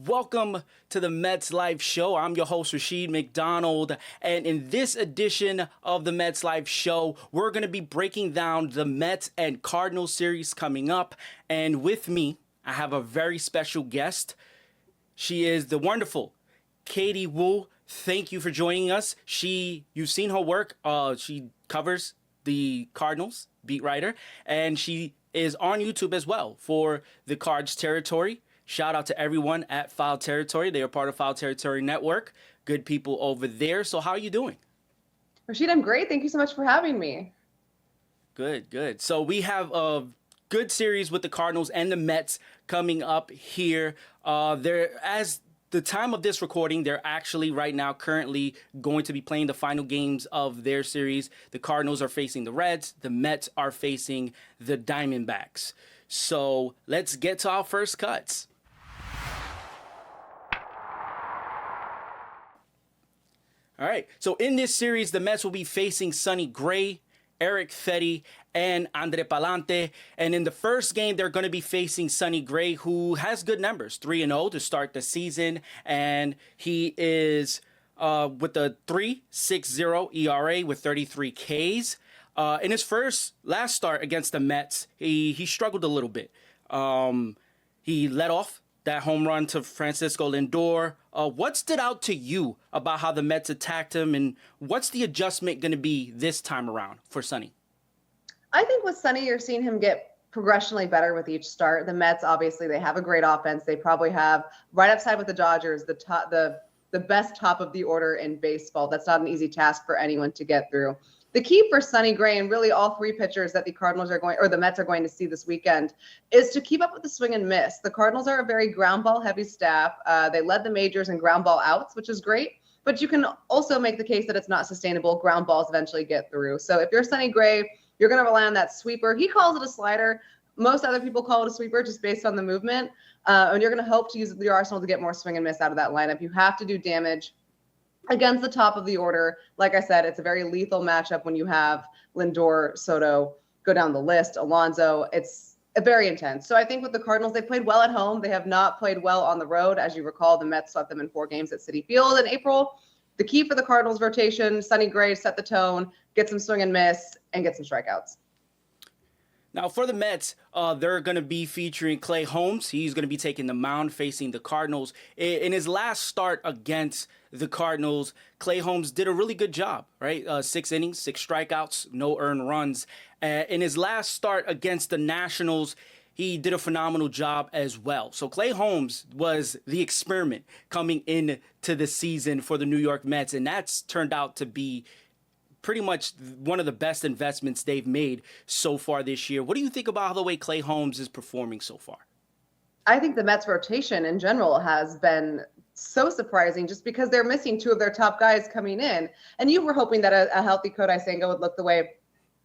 Welcome to the MetsLife Show. I'm your host, Rashid McDonald. And in this edition of the MetsLife Show, we're going to be breaking down the Mets and Cardinals series coming up. And with me, I have a very special guest. She is the wonderful Katie Wu. Thank you for joining us. You've seen her work. She covers the Cardinals, beat writer, and she is on YouTube as well for the Cards Territory. Shout out to everyone at Foul Territory. They are part of Foul Territory Network. Good people over there. So how are you doing? Rashid, I'm great. Thank you so much for having me. Good. So we have a good series with the Cardinals and the Mets coming up here. As the time of this recording, they're actually right now currently going to be playing the final games of their series. The Cardinals are facing the Reds. The Mets are facing the Diamondbacks. So let's get to our first cuts. All right, so in this series, the Mets will be facing Sonny Gray, Eric Fetty, and Andre Palante. And in the first game, they're going to be facing Sonny Gray, who has good numbers, 3-0 to start the season. And he is with a 3.60 ERA with 33 Ks. In his last start against the Mets, he struggled a little bit. He let off that home run to Francisco Lindor. What stood out to you about how the Mets attacked him, and what's the adjustment going to be this time around for Sonny? I think with Sonny, you're seeing him get progressionally better with each start. The Mets, obviously, they have a great offense. They probably have, right upside with the Dodgers, the best top of the order in baseball. That's not an easy task for anyone to get through. The key for Sonny Gray and really all three pitchers that the Mets are going to see this weekend is to keep up with the swing and miss. The Cardinals are a very ground ball heavy staff. They led the majors in ground ball outs, which is great, but you can also make the case that it's not sustainable. Ground balls eventually get through. So if you're Sonny Gray, you're going to rely on that sweeper. He calls it a slider. Most other people call it a sweeper just based on the movement. And you're going to hope to use your arsenal to get more swing and miss out of that lineup. You have to do damage against the top of the order. Like I said, it's a very lethal matchup when you have Lindor, Soto, go down the list, Alonso. It's very intense. So I think with the Cardinals, they played well at home. They have not played well on the road. As you recall, the Mets swept them in 4 games at Citi Field in April. The key for the Cardinals rotation, Sonny Gray, set the tone, get some swing and miss, and get some strikeouts. Now, for the Mets, they're going to be featuring Clay Holmes. He's going to be taking the mound facing the Cardinals. In his last start against the Cardinals, Clay Holmes did a really good job, right? 6 innings, 6 strikeouts, no earned runs. In his last start against the Nationals, he did a phenomenal job as well. So Clay Holmes was the experiment coming into the season for the New York Mets, and that's turned out to be pretty much one of the best investments they've made so far this year. What do you think about the way Clay Holmes is performing so far? I think the Mets rotation in general has been so surprising just because they're missing 2 of their top guys coming in. And you were hoping that a healthy Kodai Senga would look the way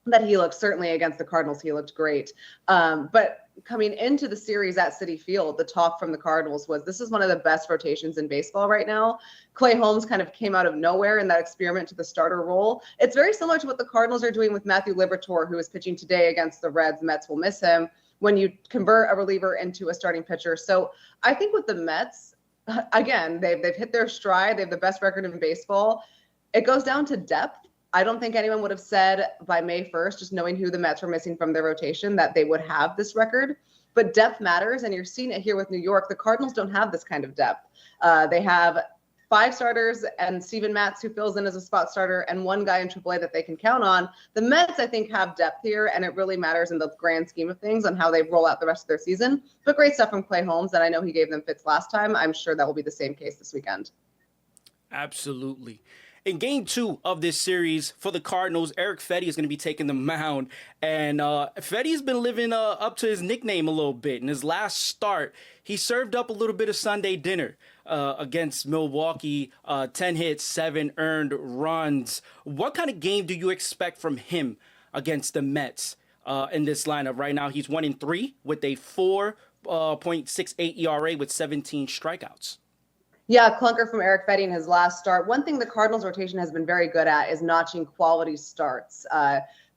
that he looked. Certainly against the Cardinals, he looked great. But coming into the series at Citi Field, the talk from the Cardinals was this is one of the best rotations in baseball right now. Clay Holmes kind of came out of nowhere in that experiment to the starter role. It's very similar to what the Cardinals are doing with Matthew Liberatore, who is pitching today against the Reds. Mets will miss him when you convert a reliever into a starting pitcher. So I think with the Mets, again, they've hit their stride. They have the best record in baseball. It goes down to depth. I don't think anyone would have said by May 1st, just knowing who the Mets were missing from their rotation, that they would have this record. But depth matters, and you're seeing it here with New York. The Cardinals don't have this kind of depth. They have 5 starters and Steven Matz, who fills in as a spot starter, and 1 guy in AAA that they can count on. The Mets, I think, have depth here, and it really matters in the grand scheme of things on how they roll out the rest of their season. But great stuff from Clay Holmes, and I know he gave them fits last time. I'm sure that will be the same case this weekend. Absolutely. In game 2 of this series for the Cardinals, Eric Fetty is going to be taking the mound. And Fetty's been living up to his nickname a little bit. In his last start, he served up a little bit of Sunday dinner against Milwaukee. 10 hits, 7 earned runs. What kind of game do you expect from him against the Mets in this lineup? Right now, he's 1-3 with a 4.68 ERA with 17 strikeouts. Yeah, clunker from Eric Fetty in his last start. One thing the Cardinals rotation has been very good at is notching quality starts.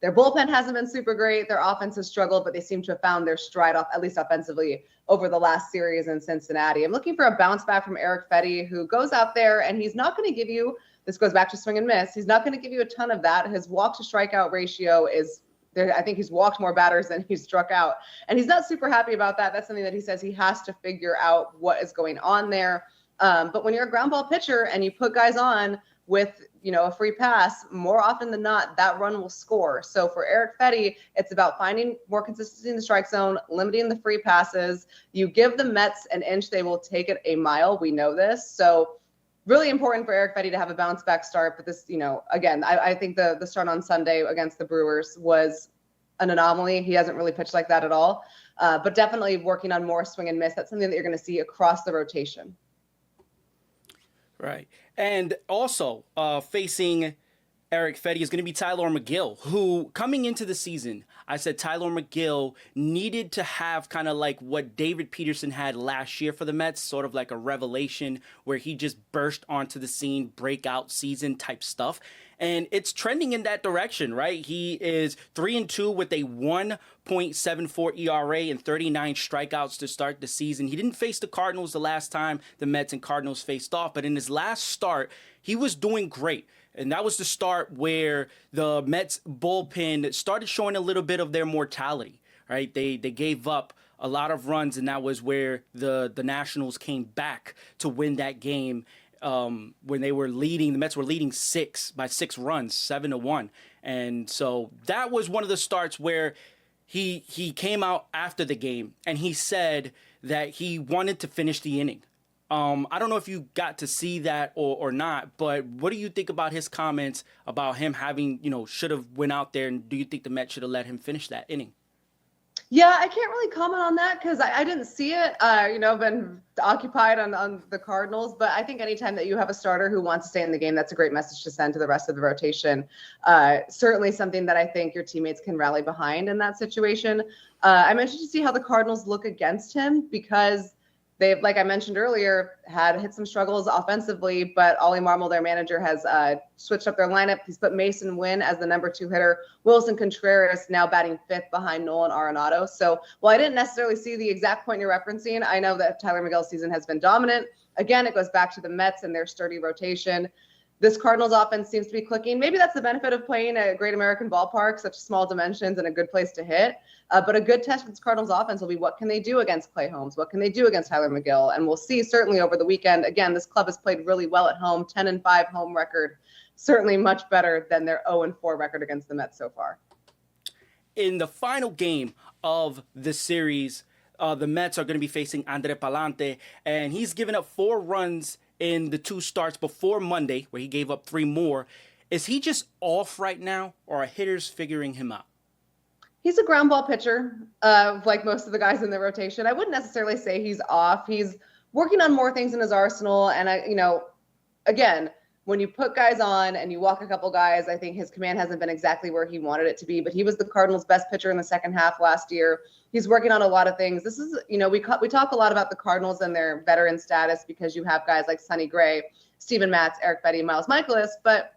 Their bullpen hasn't been super great. Their offense has struggled, but they seem to have found their stride off, at least offensively, over the last series in Cincinnati. I'm looking for a bounce back from Erick Fedde, who goes out there and he's not going to give you, this goes back to swing and miss, he's not going to give you a ton of that. His walk to strikeout ratio is there. I think he's walked more batters than he's struck out. And he's not super happy about that. That's something that he says he has to figure out what is going on there. But when you're a ground ball pitcher and you put guys on with, a free pass, more often than not, that run will score. So for Erick Fedde, it's about finding more consistency in the strike zone, limiting the free passes. You give the Mets an inch, they will take it a mile. We know this. So really important for Erick Fedde to have a bounce back start. But this, again, I think the start on Sunday against the Brewers was an anomaly. He hasn't really pitched like that at all. But definitely working on more swing and miss. That's something that you're going to see across the rotation. Right. And also facing Erick Fedde is going to be Tylor Megill, who coming into the season, I said Tylor Megill needed to have kind of like what David Peterson had last year for the Mets, sort of like a revelation where he just burst onto the scene, breakout season type stuff. And it's trending in that direction, right? He is 3-2 with a 1.74 ERA and 39 strikeouts to start the season. He didn't face the Cardinals the last time the Mets and Cardinals faced off, but in his last start, he was doing great. And that was the start where the Mets bullpen started showing a little bit of their mortality, right? They gave up a lot of runs, and that was where the Nationals came back to win that game. When they were leading, the Mets were leading by 6 runs, 7-1. And so that was one of the starts where he came out after the game and he said that he wanted to finish the inning. I don't know if you got to see that or not, but what do you think about his comments about him having, should have went out there, and do you think the Mets should have let him finish that inning? Yeah, I can't really comment on that because I didn't see it. I've been occupied on the Cardinals, but I think anytime that you have a starter who wants to stay in the game, that's a great message to send to the rest of the rotation. Certainly something that I think your teammates can rally behind in that situation. I'm interested to see how the Cardinals look against him because they've, like I mentioned earlier, had hit some struggles offensively, but Ollie Marmol, their manager, has switched up their lineup. He's put Mason Wynn as the number 2 hitter. Wilson Contreras now batting 5th behind Nolan Arenado. So while I didn't necessarily see the exact point you're referencing, I know that Tylor Megill's season has been dominant. Again, it goes back to the Mets and their sturdy rotation. This Cardinals offense seems to be clicking. Maybe that's the benefit of playing at Great American Ballpark, such small dimensions and a good place to hit. But a good test for this Cardinals offense will be what can they do against Clay Holmes? What can they do against Tylor Megill? And we'll see certainly over the weekend. Again, this club has played really well at home, 10-5 home record, certainly much better than their 0-4 record against the Mets so far. In the final game of the series, the Mets are going to be facing Andre Palante, and he's given up 4 runs in the 2 starts before Monday, where he gave up 3 more. Is he just off right now, or are hitters figuring him out? He's a ground ball pitcher, like most of the guys in the rotation. I wouldn't necessarily say he's off. He's working on more things in his arsenal. And again, when you put guys on and you walk a couple guys, I think his command hasn't been exactly where he wanted it to be, but he was the Cardinals' best pitcher in the second half last year. He's working on a lot of things. This is, we talk a lot about the Cardinals and their veteran status because you have guys like Sonny Gray, Steven Matz, Erick Fedde, Miles Michaelis, but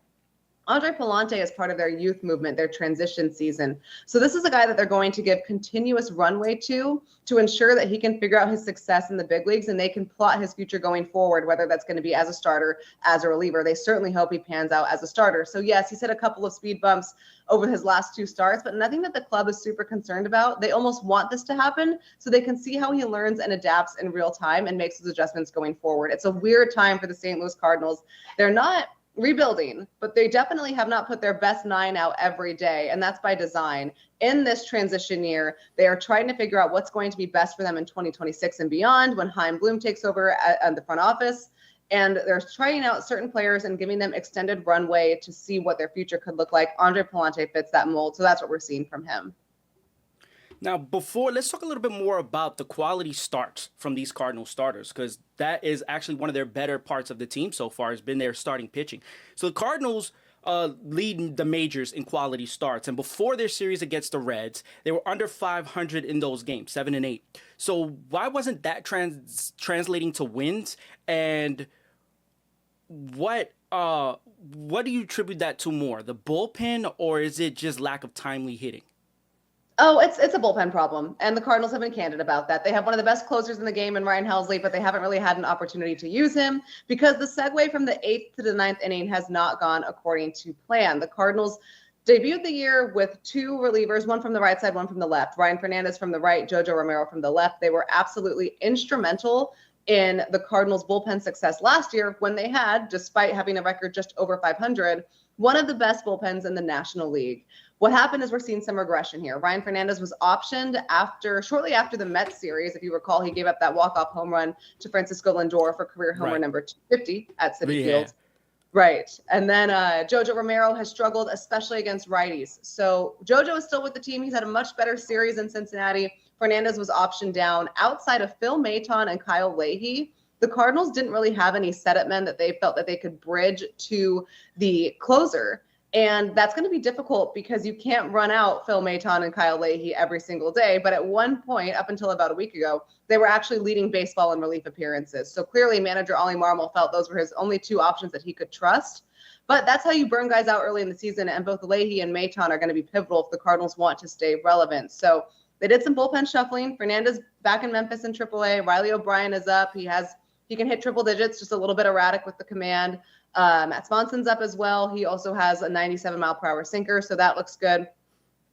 Andre Palante is part of their youth movement, their transition season. So this is a guy that they're going to give continuous runway to ensure that he can figure out his success in the big leagues and they can plot his future going forward, whether that's going to be as a starter, as a reliever. They certainly hope he pans out as a starter. So yes, he's hit a couple of speed bumps over his last 2 starts, but nothing that the club is super concerned about. They almost want this to happen so they can see how he learns and adapts in real time and makes his adjustments going forward. It's a weird time for the St. Louis Cardinals. They're not rebuilding, but they definitely have not put their best 9 out every day, and that's by design. In this transition year, they are trying to figure out what's going to be best for them in 2026 and beyond when Chaim Bloom takes over at the front office, and they're trying out certain players and giving them extended runway to see what their future could look like. Andre Palante fits that mold, so that's what we're seeing from him. Now, let's talk a little bit more about the quality starts from these Cardinal starters, because that is actually one of their better parts of the team so far has been their starting pitching. So the Cardinals lead the majors in quality starts, and before their series against the Reds, they were under 500 in those games, 7-8. So why wasn't that translating to wins? And what what do you attribute that to more, the bullpen, or is it just lack of timely hitting? Oh, it's a bullpen problem, and the Cardinals have been candid about that. They have one of the best closers in the game in Ryan Helsley, but they haven't really had an opportunity to use him because the segue from the 8th to the ninth inning has not gone according to plan. The Cardinals debuted the year with 2 relievers, one from the right side, one from the left. Ryan Fernandez from the right, Jojo Romero from the left. They were absolutely instrumental in the Cardinals' bullpen success last year when they had, despite having a record just over 500, one of the best bullpens in the National League. What happened is we're seeing some regression here. Ryan Fernandez was optioned shortly after the Mets series. If you recall, he gave up that walk-off home run to Francisco Lindor for career homer number 250 at Citi Field. Right. And then Jojo Romero has struggled, especially against righties. So Jojo is still with the team. He's had a much better series in Cincinnati. Fernandez was optioned down. Outside of Phil Maton and Kyle Leahy, the Cardinals didn't really have any setup men that they felt that they could bridge to the closer. And that's going to be difficult because you can't run out Phil Maton and Kyle Leahy every single day. But at one point, up until about a week ago, they were actually leading baseball in relief appearances. So clearly manager Ollie Marmol felt those were his only 2 options that he could trust. But that's how you burn guys out early in the season. And both Leahy and Maton are going to be pivotal if the Cardinals want to stay relevant. So they did some bullpen shuffling. Fernandez back in Memphis in AAA. Riley O'Brien is up. He can hit triple digits, just a little bit erratic with the command. Matt Svenson's up as well. He also has a 97-mile-per-hour sinker, so that looks good.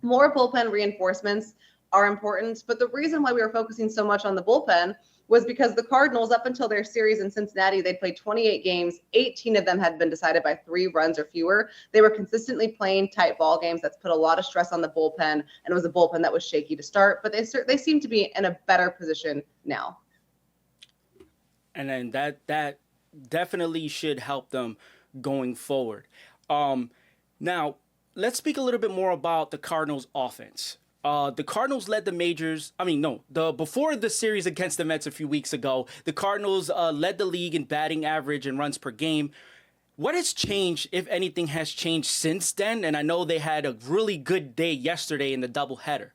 More bullpen reinforcements are important, but the reason why we were focusing so much on the bullpen was because the Cardinals, up until their series in Cincinnati, they'd played 28 games. 18 of them had been decided by 3 runs or fewer. They were consistently playing tight ball games. That's put a lot of stress on the bullpen, and it was a bullpen that was shaky to start, but they seem to be in a better position now. And then that definitely should help them going forward. Now, let's speak a little bit more about the Cardinals' offense. The Cardinals led the majors. Before the series against the Mets a few weeks ago, the Cardinals led the league in batting average and runs per game. What has changed, if anything, has changed since then? And I know they had a really good day yesterday in the doubleheader.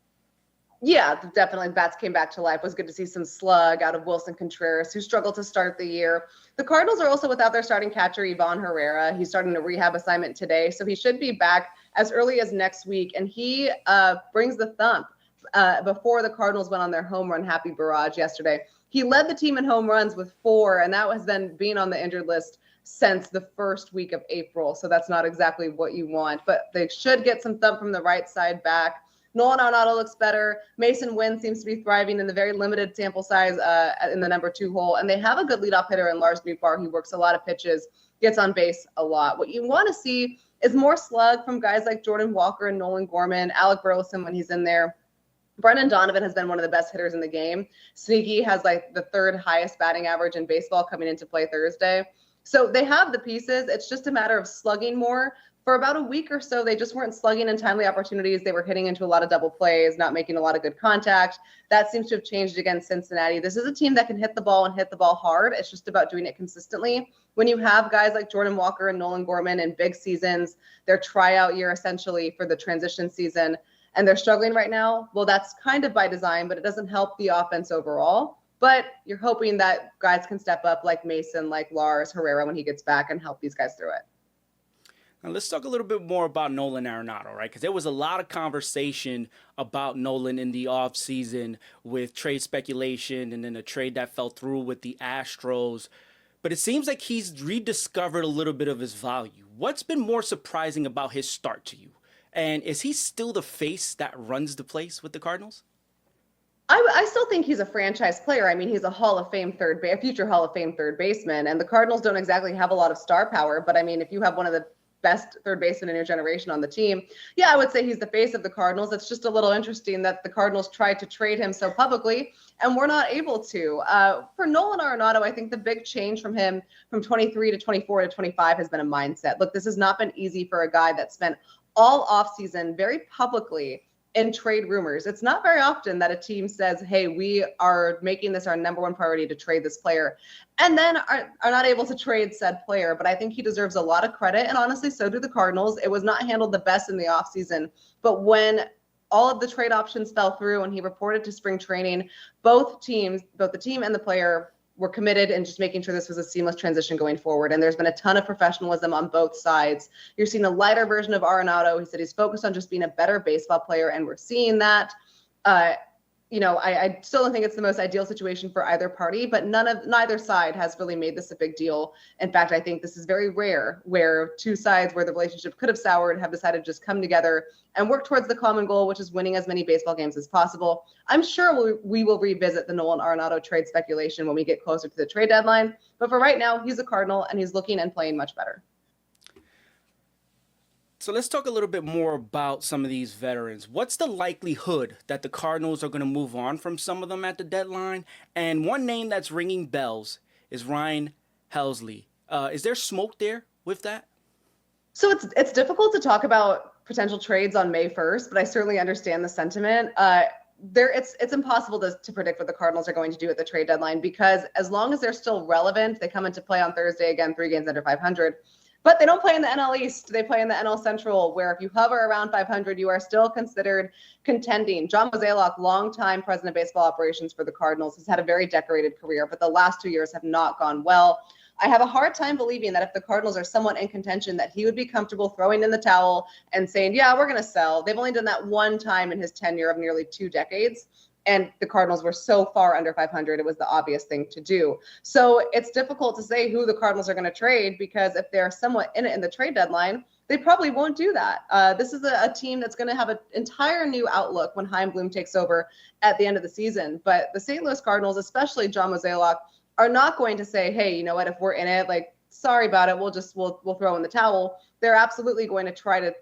Yeah, definitely. Bats came back to life. It was good to see some slug out of Wilson Contreras, who struggled to start the year. The Cardinals are also without their starting catcher, Ivan Herrera. He's starting a rehab assignment today, so he should be back as early as next week. And he brings the thump before the Cardinals went on their home run happy barrage yesterday. He led the team in home runs with 4, and that has been being on the injured list since the first week of April. So that's not exactly what you want, but they should get some thump from the right side back. Nolan Arenado looks better. Mason Wynn seems to be thriving in the very limited sample size in the number 2 hole. And they have a good leadoff hitter in Lars Nootbaar. He works a lot of pitches, gets on base a lot. What you want to see is more slug from guys like Jordan Walker and Nolan Gorman, Alec Burleson when he's in there. Brendan Donovan has been one of the best hitters in the game. Sneaky has like the 3rd highest batting average in baseball coming into play Thursday. So they have the pieces. It's just a matter of slugging more. For about a week or so, they just weren't slugging in timely opportunities. They were hitting into a lot of double plays, not making a lot of good contact. That seems to have changed against Cincinnati. This is a team that can hit the ball and hit the ball hard. It's just about doing it consistently. When you have guys like Jordan Walker and Nolan Gorman in big seasons, their tryout year essentially for the transition season, and they're struggling right now, well, that's kind of by design, but it doesn't help the offense overall. But you're hoping that guys can step up like Mason, like Lars, Herrera when he gets back and help these guys through it. Now, let's talk a little bit more about Nolan Arenado, right? Because there was a lot of conversation about Nolan in the offseason with trade speculation and then a trade that fell through with the Astros. But it seems like he's rediscovered a little bit of his value. What's been more surprising about his start to you? And is he still the face that runs the place with the Cardinals? I still think he's a franchise player. I mean, he's a future Hall of Fame third baseman, and the Cardinals don't exactly have a lot of star power. But I mean, if you have one of the best third baseman in your generation on the team, yeah, I would say he's the face of the Cardinals. It's just a little interesting that the Cardinals tried to trade him so publicly and we're not able to. For Nolan Arenado, I think the big change from him from 23 to 24 to 25 has been a mindset. Look, this has not been easy for a guy that spent all offseason very publicly in trade rumors. It's not very often that a team says, hey, we are making this our number 1 priority to trade this player, and then are not able to trade said player. But I think he deserves a lot of credit, and honestly, so do the Cardinals. It was not handled the best in the offseason, but when all of the trade options fell through and he reported to spring training, both the team and the player were committed and just making sure this was a seamless transition going forward. And there's been a ton of professionalism on both sides. You're seeing a lighter version of Arenado. He said he's focused on just being a better baseball player, and we're seeing that. I still don't think it's the most ideal situation for either party, but neither side has really made this a big deal. In fact, I think this is very rare where two sides where the relationship could have soured have decided to just come together and work towards the common goal, which is winning as many baseball games as possible. I'm sure we will revisit the Nolan Arenado trade speculation when we get closer to the trade deadline. But for right now, he's a Cardinal and he's looking and playing much better. So let's talk a little bit more about some of these veterans. What's the likelihood that the Cardinals are going to move on from some of them at the deadline? And one name that's ringing bells is Ryan Helsley. Is there smoke there with that? So it's difficult to talk about potential trades on May 1st, but I certainly understand the sentiment. It's impossible to predict what the Cardinals are going to do at the trade deadline, because as long as they're still relevant, they come into play on Thursday, again, 3 games under 500. But they don't play in the NL East. They play in the NL Central, where if you hover around 500, you are still considered contending. John Mozeliak, longtime president of baseball operations for the Cardinals, has had a very decorated career, but the last 2 years have not gone well. I have a hard time believing that if the Cardinals are somewhat in contention, that he would be comfortable throwing in the towel and saying, yeah, we're going to sell. They've only done that one time in his tenure of nearly 2 decades. And the Cardinals were so far under 500, it was the obvious thing to do. So it's difficult to say who the Cardinals are going to trade, because if they're somewhat in it in the trade deadline, they probably won't do that. This is a team that's going to have an entire new outlook when Chaim Bloom takes over at the end of the season. But the St. Louis Cardinals, especially John Mozeliak, are not going to say, hey, you know what, if we're in it, like, sorry about it, we'll throw in the towel. They're absolutely going to try to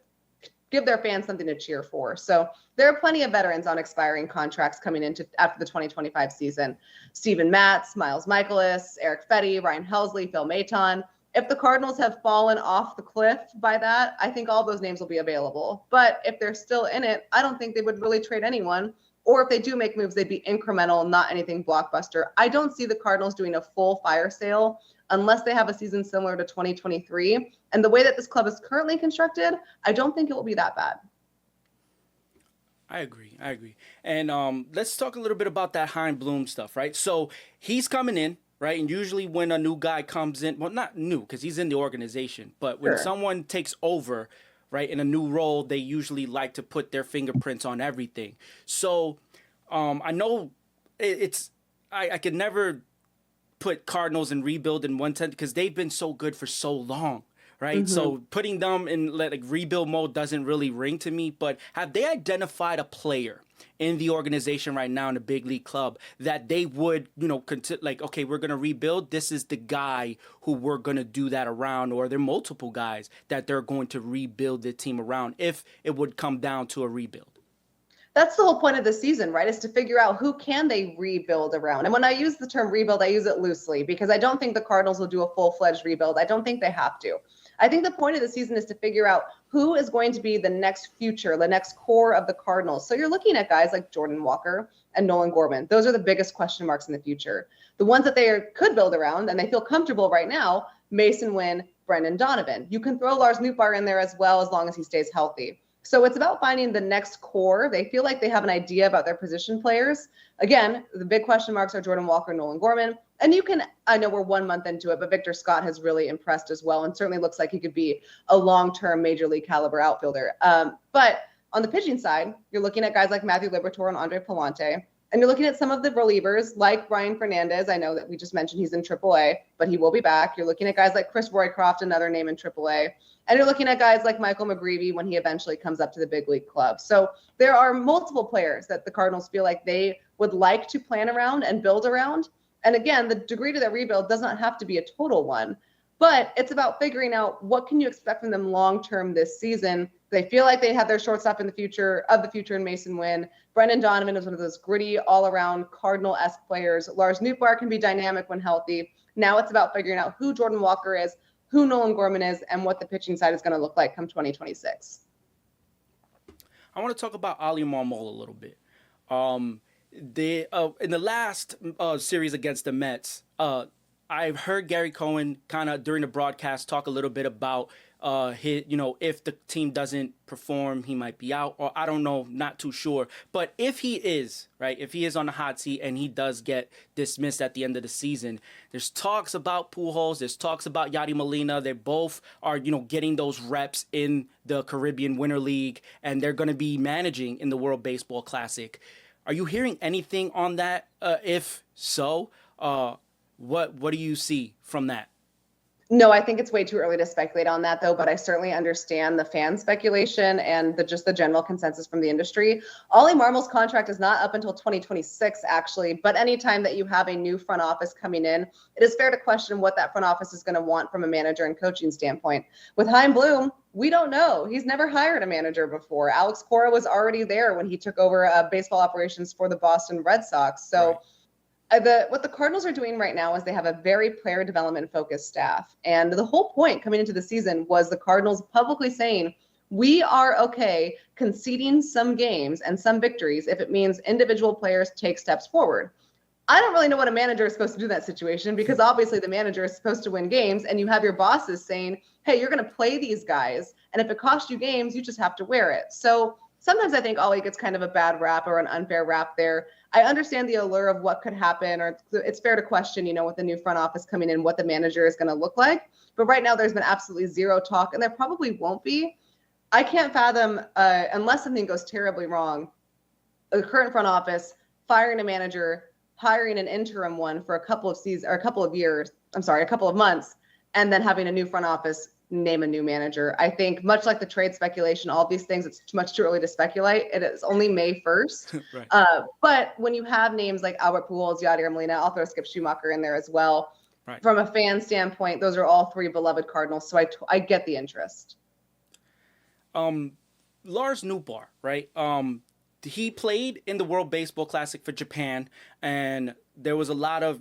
give their fans something to cheer for. So there are plenty of veterans on expiring contracts coming into after the 2025 season. Steven Matz, Miles Michaelis, Eric Fetty, Ryan Helsley, Phil Maton. If the Cardinals have fallen off the cliff by that, I think all those names will be available. But if they're still in it, I don't think they would really trade anyone. Or if they do make moves, they'd be incremental, not anything blockbuster. I don't see the Cardinals doing a full fire sale unless they have a season similar to 2023. And the way that this club is currently constructed, I don't think it will be that bad. I agree. And let's talk a little bit about that Chaim Bloom stuff, right? So he's coming in, right? And usually when a new guy comes in, well, not new because he's in the organization, but when someone takes over, right, in a new role, they usually like to put their fingerprints on everything. So I know I could never put Cardinals and rebuild in one sense because they've been so good for so long, right? Mm-hmm. So putting them in like rebuild mode doesn't really ring to me. But have they identified a player in the organization right now in the big league club that they would, like, okay, we're going to rebuild. This is the guy who we're going to do that around, or there are multiple guys that they're going to rebuild the team around if it would come down to a rebuild? That's the whole point of the season, right? Is to figure out who can they rebuild around. And when I use the term rebuild, I use it loosely because I don't think the Cardinals will do a full-fledged rebuild. I don't think they have to. I think the point of the season is to figure out who is going to be the next future, the next core of the Cardinals. So you're looking at guys like Jordan Walker and Nolan Gorman. Those are the biggest question marks in the future. The ones that they could build around and they feel comfortable right now, Mason Wynn, Brendan Donovan. You can throw Lars Nootbaar in there as well as long as he stays healthy. So it's about finding the next core. They feel like they have an idea about their position players. Again, the big question marks are Jordan Walker, Nolan Gorman. And I know we're 1 month into it, but Victor Scott has really impressed as well and certainly looks like he could be a long-term major league caliber outfielder. But on the pitching side, you're looking at guys like Matthew Liberatore and Andre Palante. And you're looking at some of the relievers like Ryan Fernandez. I know that we just mentioned he's in AAA, but he will be back. You're looking at guys like Chris Roycroft, another name in AAA. And you're looking at guys like Michael McGreevy when he eventually comes up to the big league club. So there are multiple players that the Cardinals feel like they would like to plan around and build around. And again, the degree to that rebuild does not have to be a total one, but it's about figuring out what can you expect from them long-term this season. They feel like they have their shortstop in the future in Mason Wynn. Brendan Donovan is one of those gritty, all-around Cardinal-esque players. Lars Nootbaar can be dynamic when healthy. Now it's about figuring out who Jordan Walker is, who Nolan Gorman is, and what the pitching side is going to look like come 2026. I want to talk about Ali Marmol a little bit. In the last series against the Mets, I've heard Gary Cohen kind of during the broadcast talk a little bit about his, if the team doesn't perform, he might be out, or I don't know, not too sure. But if he is, right, if he is on the hot seat and he does get dismissed at the end of the season, there's talks about Pujols, there's talks about Yadi Molina. They both are, getting those reps in the Caribbean Winter League, and they're going to be managing in the World Baseball Classic. Are you hearing anything on that? If so, what do you see from that? No, I think it's way too early to speculate on that, though, but I certainly understand the fan speculation and just the general consensus from the industry. Ollie Marmol's contract is not up until 2026, actually, but anytime that you have a new front office coming in, it is fair to question what that front office is going to want from a manager and coaching standpoint. With Chaim Bloom, we don't know. He's never hired a manager before. Alex Cora was already there when he took over baseball operations for the Boston Red Sox. So. Right. What the Cardinals are doing right now is they have a very player development focused staff. And the whole point coming into the season was the Cardinals publicly saying, we are okay conceding some games and some victories if it means individual players take steps forward. I don't really know what a manager is supposed to do in that situation, because obviously the manager is supposed to win games, and you have your bosses saying, hey, you're going to play these guys, and if it costs you games, you just have to wear it. So sometimes I think Ollie gets kind of a bad rap or an unfair rap there. I understand the allure of what could happen, or it's fair to question, with the new front office coming in, what the manager is going to look like. But right now there's been absolutely zero talk, and there probably won't be. I can't fathom, unless something goes terribly wrong, the current front office firing a manager, hiring an interim one for a couple of months, and then having a new front office name a new manager. I think much like the trade speculation, all these things, it's much too early to speculate. It is only May 1st. Right. But when you have names like Albert Pujols, Yadier Molina, I'll throw Skip Schumacher in there as well. Right. From a fan standpoint, those are all three beloved Cardinals. So I get the interest. Lars Nootbaar, right? He played in the World Baseball Classic for Japan, and there was a lot of,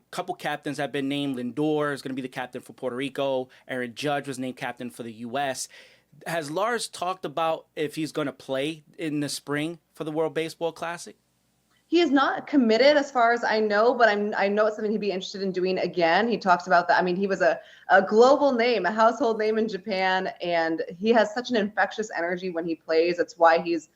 couple captains have been named. Lindor is going to be the captain for Puerto Rico. Aaron Judge was named captain for the U.S. Has Lars talked about if he's going to play in the spring for the World Baseball Classic? He is not committed as far as I know, but I know it's something he'd be interested in doing again. He talks about that. I mean, he was a global name, a household name in Japan, and he has such an infectious energy when he plays. That's why he's,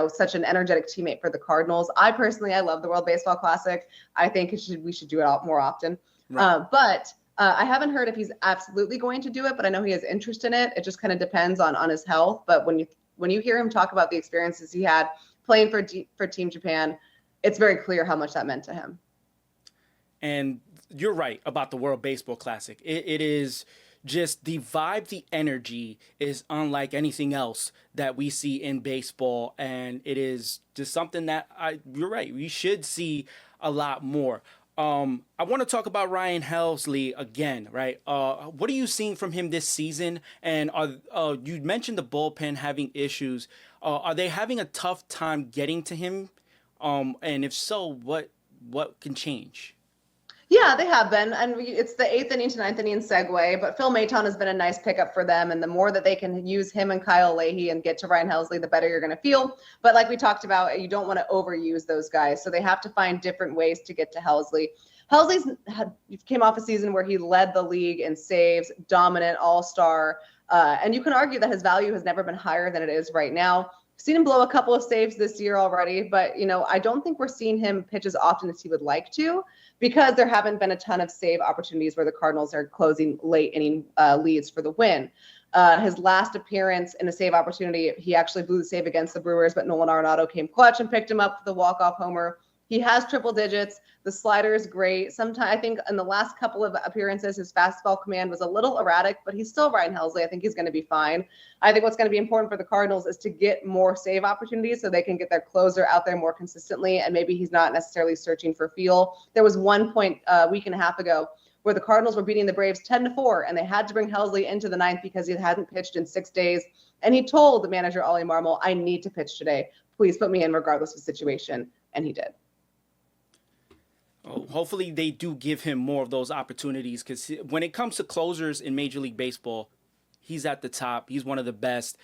such an energetic teammate for the Cardinals. I love the World Baseball Classic. I think we should do it more often. Right. But I haven't heard if he's absolutely going to do it, but I know he has interest in it. It just kind of depends on his health. But when you hear him talk about the experiences he had playing for Team Japan, it's very clear how much that meant to him. And you're right about the World Baseball Classic. It is just the vibe, the energy is unlike anything else that we see in baseball. And it is just something that you're right, we should see a lot more. I want to talk about Ryan Helsley again, right? What are you seeing from him this season? And you mentioned the bullpen having issues. Are they having a tough time getting to him? And if so, what can change? Yeah, they have been. And it's the 8th inning to 9th inning segue, but Phil Maton has been a nice pickup for them. And the more that they can use him and Kyle Leahy and get to Ryan Helsley, the better you're going to feel. But like we talked about, you don't want to overuse those guys. So they have to find different ways to get to Helsley. Helsley's came off a season where he led the league in saves, dominant, all-star. And you can argue that his value has never been higher than it is right now. Seen him blow a couple of saves this year already, but I don't think we're seeing him pitch as often as he would like to, because there haven't been a ton of save opportunities where the Cardinals are closing late inning leads for the win. His last appearance in a save opportunity, he actually blew the save against the Brewers, but Nolan Arenado came clutch and picked him up for the walk-off homer. He has triple digits. The slider is great. Sometimes I think in the last couple of appearances, his fastball command was a little erratic, but he's still Ryan Helsley. I think he's going to be fine. I think what's going to be important for the Cardinals is to get more save opportunities so they can get their closer out there more consistently, and maybe he's not necessarily searching for feel. There was one point a week and a half ago where the Cardinals were beating the Braves 10-4, and they had to bring Helsley into the ninth because he hadn't pitched in 6 days. And he told the manager, Ollie Marmol, I need to pitch today. Please put me in regardless of the situation. And he did. Hopefully they do give him more of those opportunities, because when it comes to closers in Major League Baseball, he's at the top. He's one of the best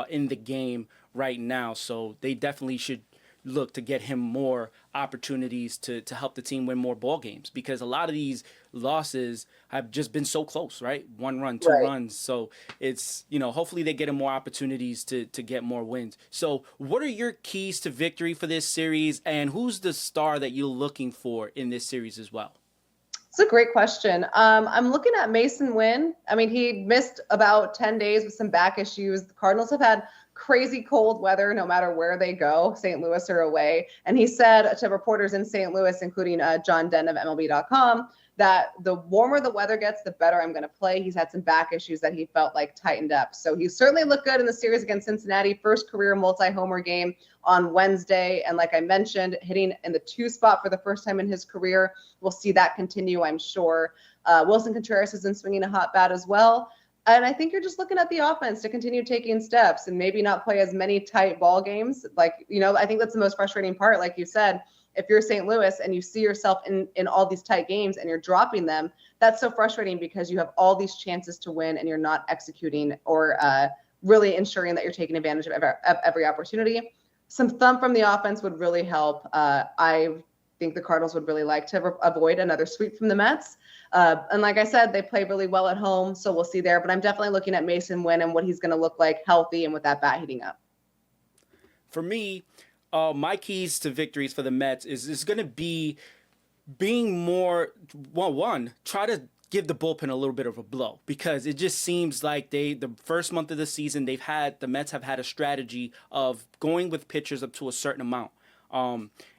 in the game right now. So they definitely should look to get him more opportunities to help the team win more ball games, because a lot of these losses have just been so close, right? One run, two Right. runs. So it's, hopefully they get him more opportunities to get more wins. So what are your keys to victory for this series, and who's the star that you're looking for in this series as well? It's a great question. I'm looking at Mason Wynn. I mean, he missed about 10 days with some back issues. The Cardinals have had crazy cold weather no matter where they go, St. Louis or away. And he said to reporters in St. Louis, including John Den of MLB.com, that the warmer the weather gets, the better I'm going to play. He's had some back issues that he felt like tightened up. So he certainly looked good in the series against Cincinnati, first career multi-homer game on Wednesday. And like I mentioned, hitting in the 2 spot for the first time in his career. We'll see that continue, I'm sure. Wilson Contreras has been swinging a hot bat as well. And I think you're just looking at the offense to continue taking steps and maybe not play as many tight ball games. Like, I think that's the most frustrating part. Like you said, if you're St. Louis and you see yourself in all these tight games and you're dropping them, that's so frustrating because you have all these chances to win and you're not executing or really ensuring that you're taking advantage of every opportunity. Some thump from the offense would really help. I think the Cardinals would really like to avoid another sweep from the Mets. And like I said, they play really well at home, so we'll see there. But I'm definitely looking at Mason Wynn and what he's going to look like healthy and with that bat heating up. For me, my keys to victories for the Mets is going to be being more, well, one, try to give the bullpen a little bit of a blow, because it just seems like the first month of the season, the Mets have had a strategy of going with pitchers up to a certain amount.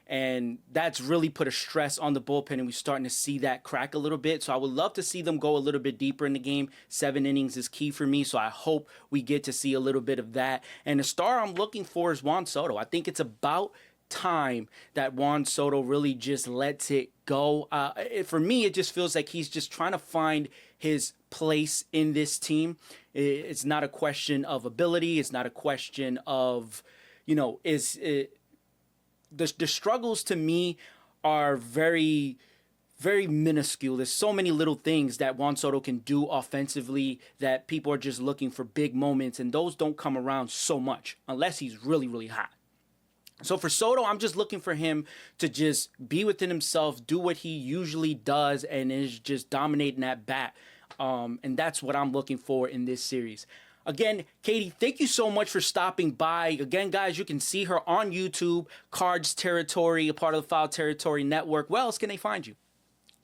And that's really put a stress on the bullpen, and we're starting to see that crack a little bit. So I would love to see them go a little bit deeper in the game. 7 innings is key for me, so I hope we get to see a little bit of that. And the star I'm looking for is Juan Soto. I think it's about time that Juan Soto really just lets it go. For me, it just feels like he's just trying to find his place in this team. It's not a question of ability. It's not a question of, the struggles to me are very, very minuscule. There's so many little things that Juan Soto can do offensively that people are just looking for big moments, and those don't come around so much unless he's really, really hot. So for Soto, I'm just looking for him to just be within himself, do what he usually does, and is just dominating that bat. And that's what I'm looking for in this series. Again, Katie, thank you so much for stopping by. Again, guys, you can see her on YouTube, Cards Territory, a part of the Foul Territory Network. Where else can they find you?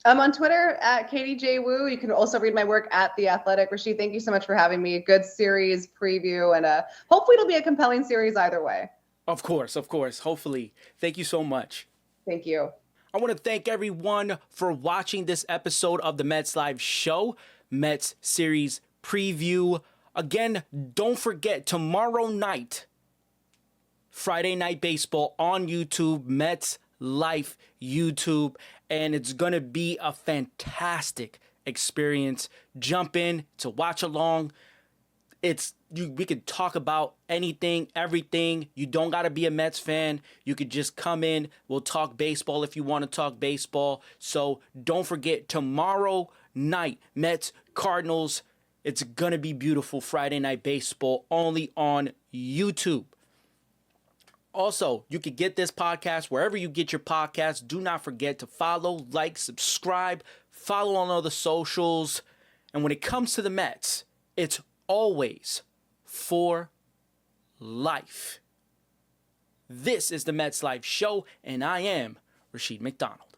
I'm on Twitter at Katie J. Wu. You can also read my work at The Athletic. Rashid, thank you so much for having me. Good series preview, and hopefully it'll be a compelling series either way. Of course. Hopefully. Thank you so much. Thank you. I want to thank everyone for watching this episode of the MetsLife Show, Mets Series Preview. Again, don't forget, tomorrow night, Friday Night Baseball on YouTube, MetsLife YouTube, and it's going to be a fantastic experience. Jump in to watch along. We could talk about anything, everything. You don't got to be a Mets fan. You could just come in. We'll talk baseball if you want to talk baseball. So don't forget, tomorrow night, Mets, Cardinals. It's going to be beautiful. Friday Night Baseball only on YouTube. Also, you can get this podcast wherever you get your podcasts. Do not forget to follow, like, subscribe, follow on other socials. And when it comes to the Mets, it's always for life. This is the MetsLife Show, and I am Rashid McDonald.